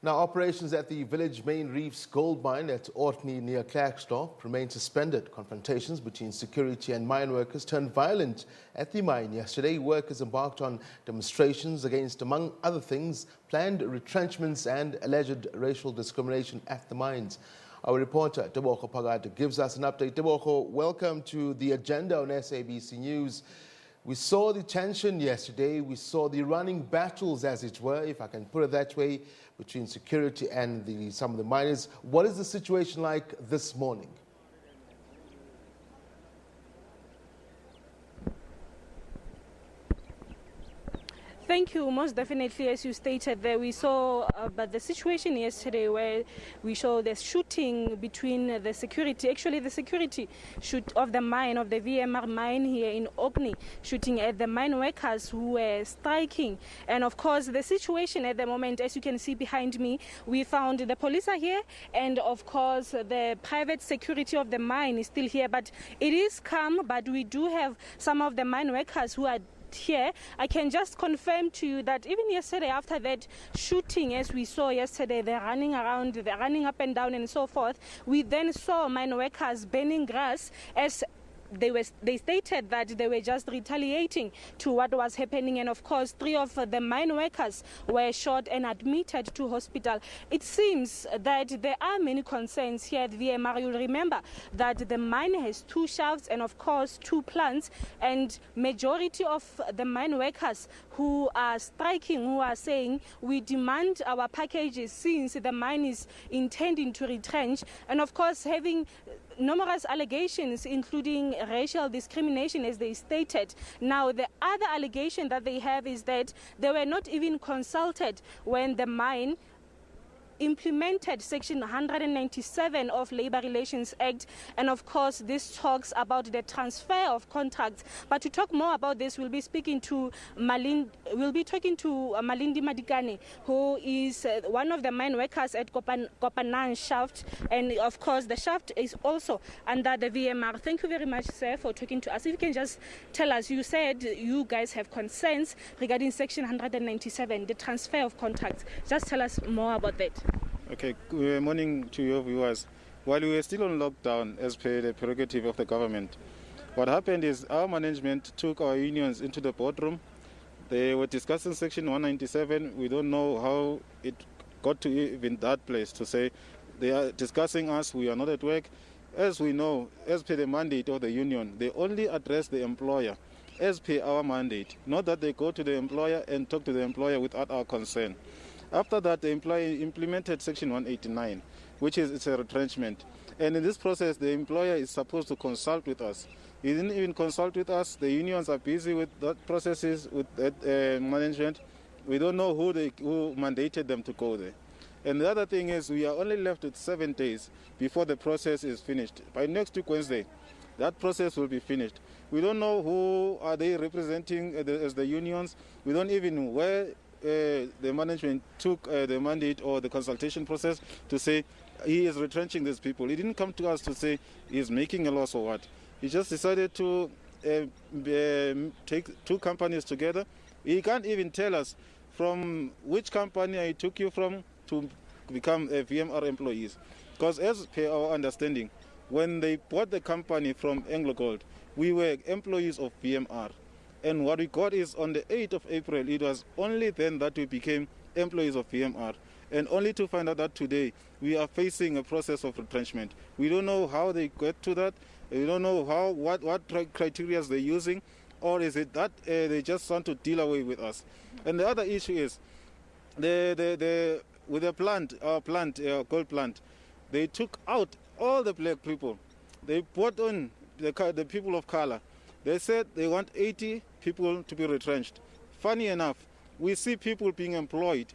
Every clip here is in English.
Now, operations at the Village Main Reef's gold mine at Orkney near Klerksdorp remain suspended. Confrontations between security and mine workers turned violent at the mine yesterday. Workers embarked on demonstrations against, among other things, planned retrenchments and alleged racial discrimination at the mines. Our reporter, Tebogo Phakedi, gives us an update. Tebogo, welcome to the agenda on SABC News. We saw the tension yesterday. We saw the running battles, as it were, if I can put it that way, between security and some of the miners. What is the situation like this morning? Thank you. Most definitely, as you stated there, we saw but the situation yesterday where we saw the shooting between the security, actually the security shoot of the mine, of the VMR mine here in Orkney, shooting at the mine workers who were striking. And of course, the situation at the moment, as you can see behind me, we found the police are here, and of course, the private security of the mine is still here. But it is calm, but we do have some of the mine workers who are here. I can just confirm to you that even yesterday, after that shooting, as we saw yesterday, they're running around, they're running up and down and so forth. We then saw mine workers burning grass as they stated that they were just retaliating to what was happening, and of course 3 of the mine workers were shot and admitted to hospital. It seems that there are many concerns here at VMR. You'll remember that the mine has 2 shafts and of course 2 plants, and majority of the mine workers who are striking, who are saying we demand our packages since the mine is intending to retrench, and of course having numerous allegations including racial discrimination, as they stated. Now, the other allegation that they have is that they were not even consulted when the mine implemented Section 197 of Labour Relations Act, and of course this talks about the transfer of contracts. But to talk more about this, we'll be speaking to Malindi Madikane, who is one of the mine workers at Kopanan shaft, and of course the shaft is also under the VMR. Thank you very much, sir, for talking to us. If you can just tell us, you said you guys have concerns regarding Section 197, the transfer of contracts. Just tell us more about that. Okay, good morning to your viewers. While we were still on lockdown, as per the prerogative of the government, what happened is our management took our unions into the boardroom. They were discussing Section 197. We don't know how it got to even that place to say they are discussing us, we are not at work. As we know, as per the mandate of the union, they only address the employer as per our mandate, not that they go to the employer and talk to the employer without our consent. After that, the employer implemented Section 189, which is it's a retrenchment. And in this process, the employer is supposed to consult with us. He didn't even consult with us. The unions are busy with that processes, with that management. We don't know who mandated them to go there. And the other thing is, we are only left with 7 days before the process is finished. By next week, Wednesday, that process will be finished. We don't know who are they representing as the unions. We don't even know where the management took the mandate or the consultation process to say he is retrenching these people. He didn't come to us to say he's making a loss or what. He just decided to take 2 companies together. He can't even tell us from which company he took you from to become VMR employees. Because as per our understanding, when they bought the company from Anglo Gold, we were employees of VMR. And what we got is on the 8th of April, it was only then that we became employees of VMR. And only to find out that today we are facing a process of retrenchment. We don't know how they get to that. We don't know what criteria they're using, or is it that they just want to deal away with us. And the other issue is with the plant, our gold plant, they took out all the black people. They brought on the people of color. They said they want 80 people to be retrenched. Funny enough, we see people being employed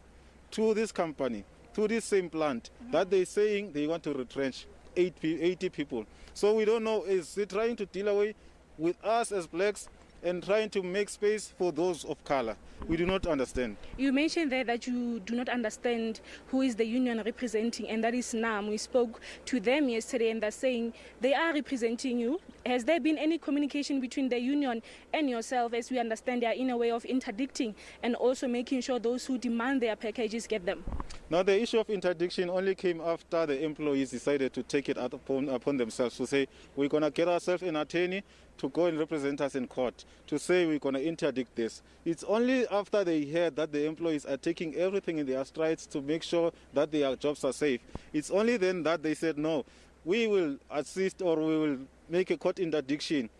to this company, to this same plant, that they're saying they want to retrench 80 people. So we don't know, is he trying to deal away with us as blacks, and trying to make space for those of color. We do not understand. You mentioned there that you do not understand who is the union representing, and that is NAM. We spoke to them yesterday, and they're saying they are representing you. Has there been any communication between the union and yourself? As we understand, they are in a way of interdicting and also making sure those who demand their packages get them. Now, the issue of interdiction only came after the employees decided to take it upon themselves to say, we're going to get ourselves an attorney to go and represent us in court, to say we're going to interdict this. It's only after they heard that the employees are taking everything in their strides to make sure that their jobs are safe. It's only then that they said, no, we will assist or we will make a court interdiction.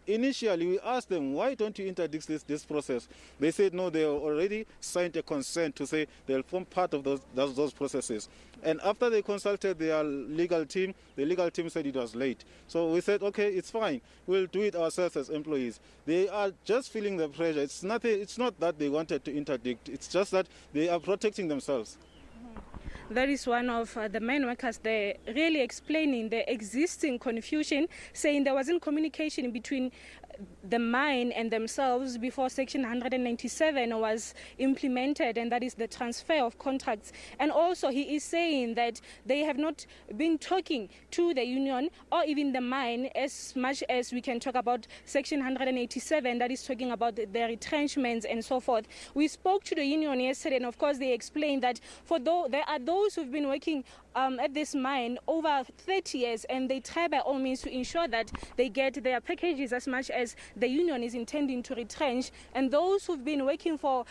Initially, we asked them, why don't you interdict this process? They said, no, they already signed a consent to say they'll form part of those processes. And after they consulted their legal team, the legal team said it was late. So we said, okay, it's fine. We'll do it ourselves as employees. They are just feeling the pressure. It's not that they wanted to interdict. It's just that they are protecting themselves. That is one of the mine workers there really explaining the existing confusion, saying there wasn't communication between the mine and themselves before Section 197 was implemented, and that is the transfer of contracts. And also he is saying that they have not been talking to the union or even the mine as much as we can talk about Section 187, that is talking about the retrenchments and so forth. We spoke to the union yesterday, and of course they explained that there are those who've been working at this mine over 30 years, and they try by all means to ensure that they get their packages as much as the union is intending to retrench. And those who've been working for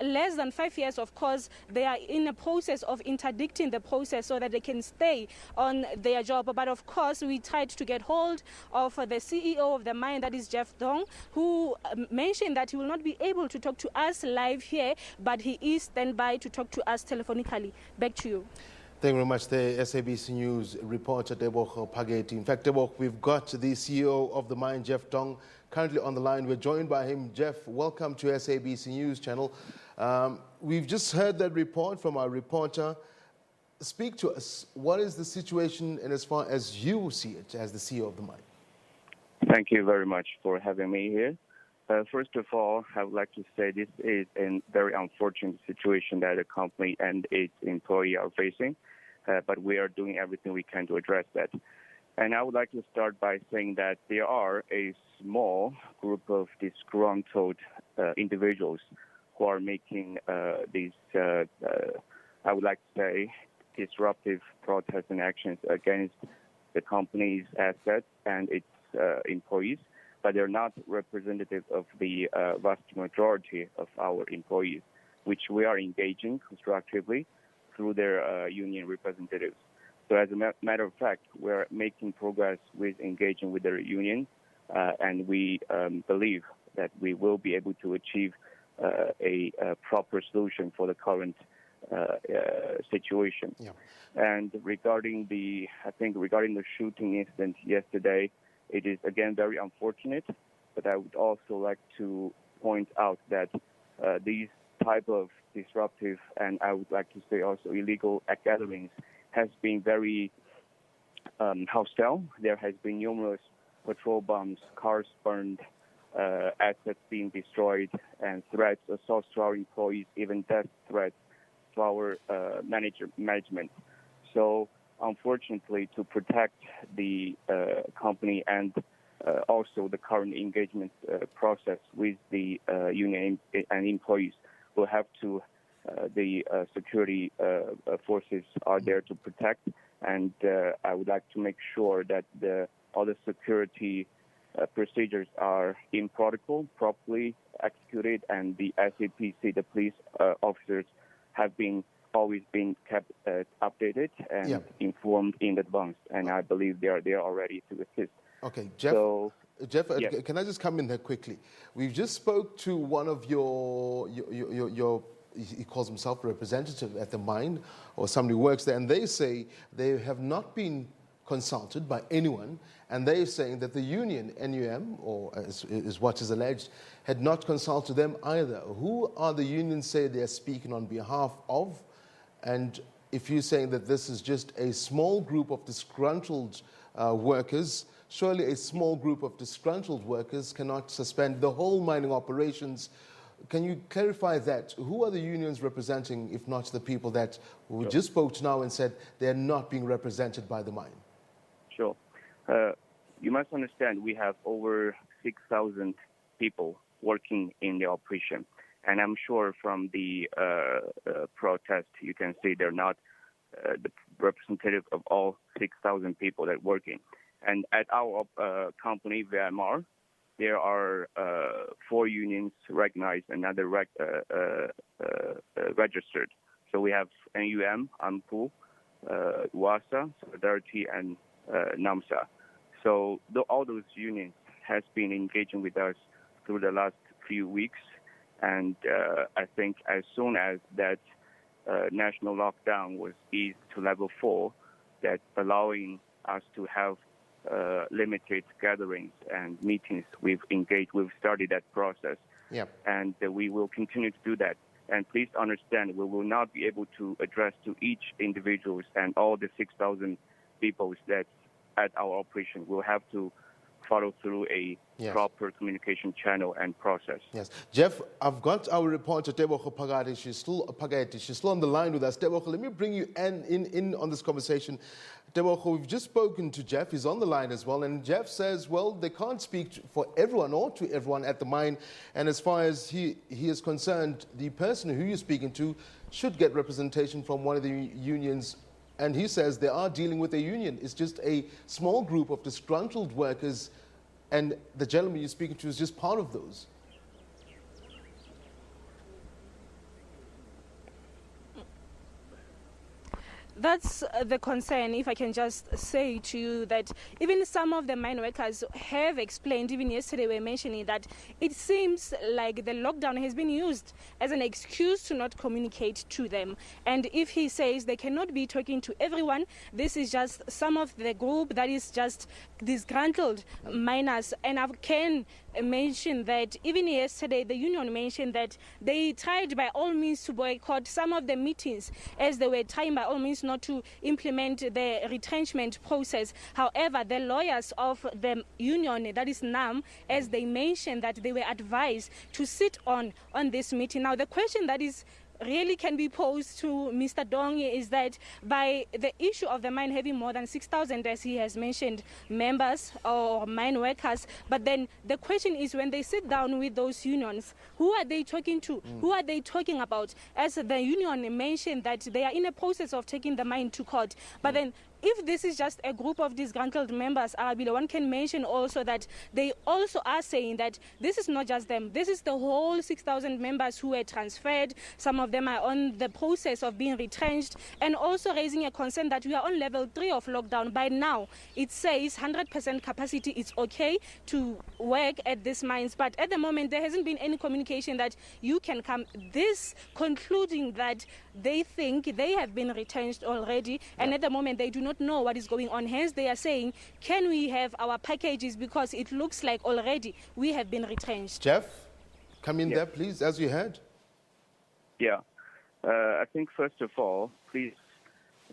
less than 5 years, of course, they are in a process of interdicting the process so that they can stay on their job. But of course, we tried to get hold of the CEO of the mine, that is Jeff Dong, who mentioned that he will not be able to talk to us live here, but he is standby to talk to us telephonically. Back to you. Thank you very much, the SABC News reporter, Tebogo Phakedi. In fact, Tebogo, we've got the CEO of the mine, Jeff Dong, currently on the line. We're joined by him. Jeff, welcome to SABC News channel. We've just heard that report from our reporter. Speak to us. What is the situation, and as far as you see it as the CEO of the mine? Thank you very much for having me here. First of all, I would like to say this is a very unfortunate situation that the company and its employee are facing, but we are doing everything we can to address that. And I would like to start by saying that there are a small group of disgruntled individuals who are making these, I would like to say, disruptive protests and actions against the company's assets and its employees, but they're not representative of the vast majority of our employees, which we are engaging constructively through their union representatives. So as a matter of fact, we're making progress with engaging with their union, and we believe that we will be able to achieve a proper solution for the current situation. Yeah. And regarding the shooting incident yesterday, it is again very unfortunate, but I would also like to point out that these type of disruptive and I would like to say also illegal gatherings has been very hostile. There has been numerous patrol bombs, cars burned, assets being destroyed, and threats, assaults to our employees, even death threats to our management. So unfortunately, to protect the company and also the current engagement process with the union and employees, we'll have to, the security forces are there to protect, and I would like to make sure that all the security procedures are in protocol, properly executed, and the SABC, the police officers, have always been kept updated and informed in advance, and I believe they are ready to assist. Okay, Jeff. So, Jeff, yes. Can I just come in there quickly? We've just spoke to one of your he calls himself a representative at the mine, or somebody who works there, and they say they have not been consulted by anyone, and they're saying that the union, NUM, or is what is alleged, had not consulted them either. Who are the unions say they're speaking on behalf of? And if you're saying that this is just a small group of disgruntled workers, surely a small group of disgruntled workers cannot suspend the whole mining operations. Can you clarify that? Who are the unions representing, if not the people that we just spoke to now and said they're not being represented by the mine? Sure. You must understand we have over 6,000 people working in the operation. And I'm sure from the protest, you can see they're not the representative of all 6,000 people that work in. And at our company, VMR, there are 4 unions recognized and other registered. So we have NUM, AMPU, WASA, Solidarity, and NAMSA. So all those unions has been engaging with us through the last few weeks. And I think as soon as that national lockdown was eased to level 4, that allowing us to have limited gatherings and meetings, we've started that process. Yep. And we will continue to do that. And please understand, we will not be able to address to each individuals and all the 6,000 people that at our operation. We'll have to follow through a proper communication channel and process. Yes. Jeff, I've got our reporter, Tebogo Phakedi. She's still on the line with us. Tebogo, let me bring you in on this conversation. Tebogo, we've just spoken to Jeff. He's on the line as well. And Jeff says, well, they can't speak for everyone or to everyone at the mine. And as far as he is concerned, the person who you're speaking to should get representation from one of the unions. And he says they are dealing with a union. It's just a small group of disgruntled workers, and the gentleman you're speaking to is just part of those. That's the concern, if I can just say to you that even some of the mine workers have explained, even yesterday we were mentioning that it seems like the lockdown has been used as an excuse to not communicate to them. And if he says they cannot be talking to everyone, this is just some of the group that is just disgruntled miners. And I can mention that even yesterday the union mentioned that they tried by all means to boycott some of the meetings as they were trying by all means not to implement the retrenchment process. However, the lawyers of the union, that is NAM, as they mentioned that they were advised to sit on this meeting. Now, the question that is really can be posed to Mr. Dong is that by the issue of the mine having more than 6,000, as he has mentioned, members or mine workers, but then the question is when they sit down with those unions, who are they talking to? Who are they talking about? As the union mentioned that they are in a process of taking the mine to court, but then if this is just a group of disgruntled members, one can mention also that they also are saying that this is not just them. This is the whole 6,000 members who were transferred. Some of them are on the process of being retrenched, and also raising a concern that we are on level 3 of lockdown. By now, it says 100% capacity. It's okay to work at these mines, but at the moment, there hasn't been any communication that you can come. This concluding that they think they have been retrenched already, and at the moment, they do not know what is going on. Hence, they are saying, can we have our packages, because it looks like already we have been retrenched. Jeff, come in there, please, as you heard. Yeah. I think, first of all, please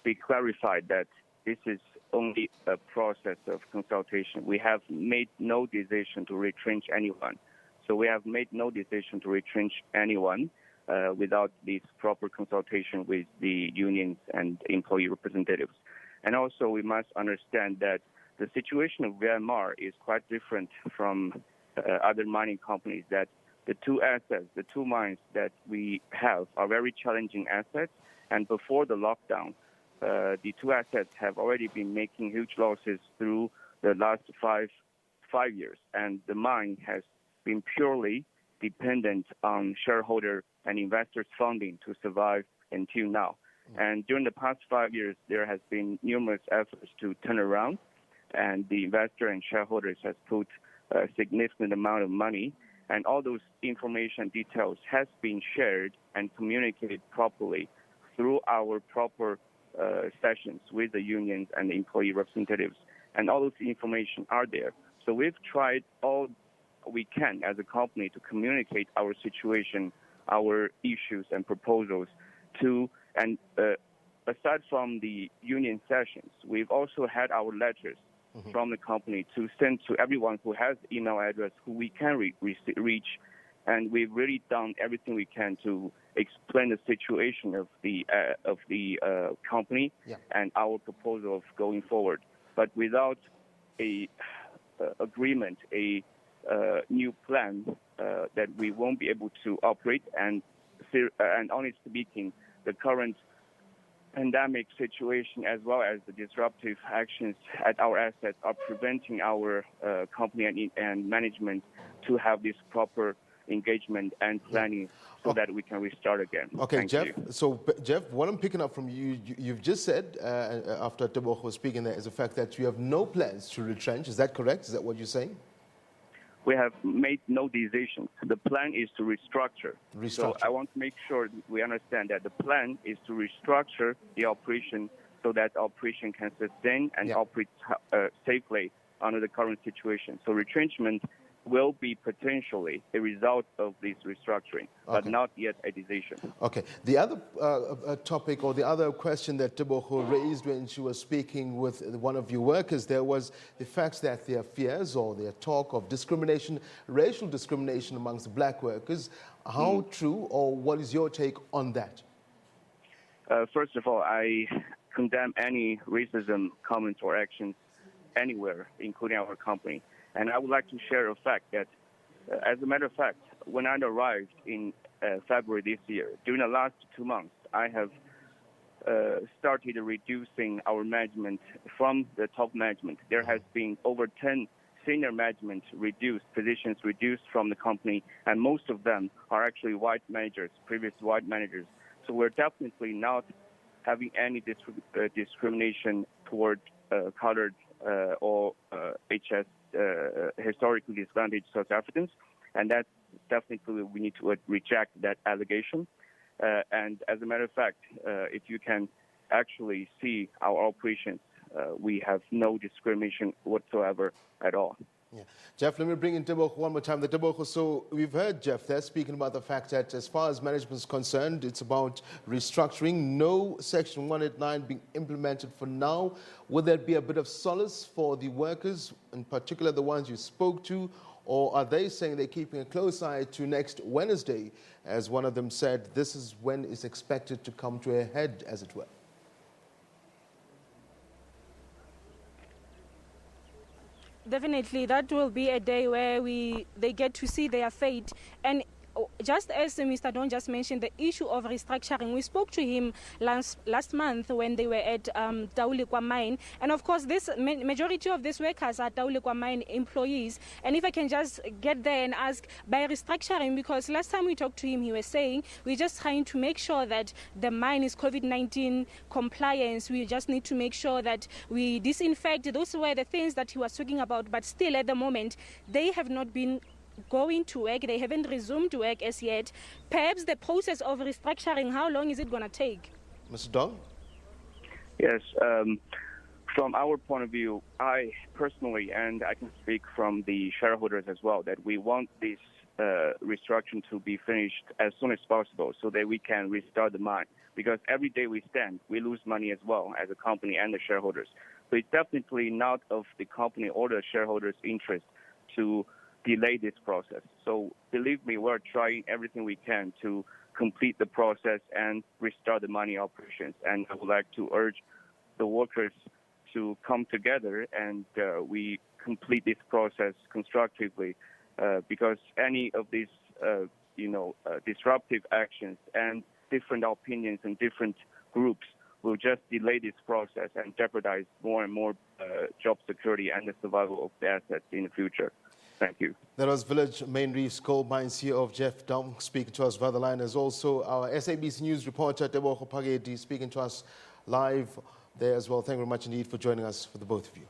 be clarified that this is only a process of consultation. We have made no decision to retrench anyone. So we have made no decision to retrench anyone without this proper consultation with the unions and employee representatives. And also, we must understand that the situation of VMR is quite different from other mining companies, that the two assets, the two mines that we have are very challenging assets. And before the lockdown, the two assets have already been making huge losses through the last five years. And the mine has been purely dependent on shareholder and investors' funding to survive until now. And during the past 5 years, there has been numerous efforts to turn around, and the investor and shareholders has put a significant amount of money, and all those information details has been shared and communicated properly through our proper sessions with the unions and the employee representatives, and all those information are there. So we've tried all we can as a company to communicate our situation, our issues and proposals to. And aside from the union sessions, we've also had our letters from the company to send to everyone who has email address who we can reach. And we've really done everything we can to explain the situation of the company and our proposal of going forward. But without a agreement, a new plan, that we won't be able to operate. And honestly speaking, the current pandemic situation as well as the disruptive actions at our assets are preventing our company and management to have this proper engagement and planning so that we can restart again. Okay, Thank Jeff. you. So, Jeff, what I'm picking up from you, you've just said, after Tebogo was speaking there, is the fact that you have no plans to retrench. Is that correct? Is that what you're saying? We have made no decisions. The plan is to restructure. So I want to make sure we understand that the plan is to restructure the operation so that operation can sustain and operate safely under the current situation. So retrenchment will be potentially a result of this restructuring, but not yet a decision. Okay. The other topic or the other question that Tebogo raised when she was speaking with one of your workers there was the fact that there are fears or their talk of discrimination, racial discrimination amongst the black workers. How true or what is your take on that? First of all, I condemn any racism comments or actions anywhere, including our company. And I would like to share a fact that, as a matter of fact, when I arrived in February this year, during the last 2 months, I have started reducing our management from the top management. There has been over 10 senior management positions reduced from the company, and most of them are actually white managers, previous white managers. So we're definitely not having any discrimination toward colored or HS historically disadvantaged South Africans, and that's definitely we need to reject that allegation. And as a matter of fact, if you can actually see our operations, we have no discrimination whatsoever at all. Yeah. Jeff, let me bring in Tebogo one more time. The Tebogo, so we've heard Jeff there speaking about the fact that as far as management is concerned, it's about restructuring. No Section 189 being implemented for now. Would there be a bit of solace for the workers, in particular the ones you spoke to, or are they saying they're keeping a close eye to next Wednesday, as one of them said, this is when it's expected to come to a head, as it were? Definitely, that will be a day where they get to see their fate. And just as Mr. Don just mentioned, the issue of restructuring, we spoke to him last month when they were at Taulekwa Mine. And of course, this majority of these workers are Taulekwa Mine employees. And if I can just get there and ask, by restructuring, because last time we talked to him, he was saying, we're just trying to make sure that the mine is COVID-19 compliance. We just need to make sure that we disinfect. Those were the things that he was talking about. But still, at the moment, they have not been going to work. They haven't resumed work as yet. Perhaps the process of restructuring, how long is it going to take? Mr. Dong? Yes. From our point of view, I personally, and I can speak from the shareholders as well, that we want this restructuring to be finished as soon as possible so that we can restart the mine. Because every day we stand, we lose money as well as a company and the shareholders. So it's definitely not of the company or the shareholders' interest to delay this process. So believe me, we're trying everything we can to complete the process and restart the mining operations. And I would like to urge the workers to come together and we complete this process constructively because any of these, disruptive actions and different opinions and different groups will just delay this process and jeopardize more and more job security and the survival of the assets in the future. Thank you. That was Village Main Reef's Gold Mine CEO Jeff Dong speaking to us via the line, as also our SABC News reporter Tebogo Phakedi speaking to us live there as well. Thank you very much indeed for joining us, for the both of you.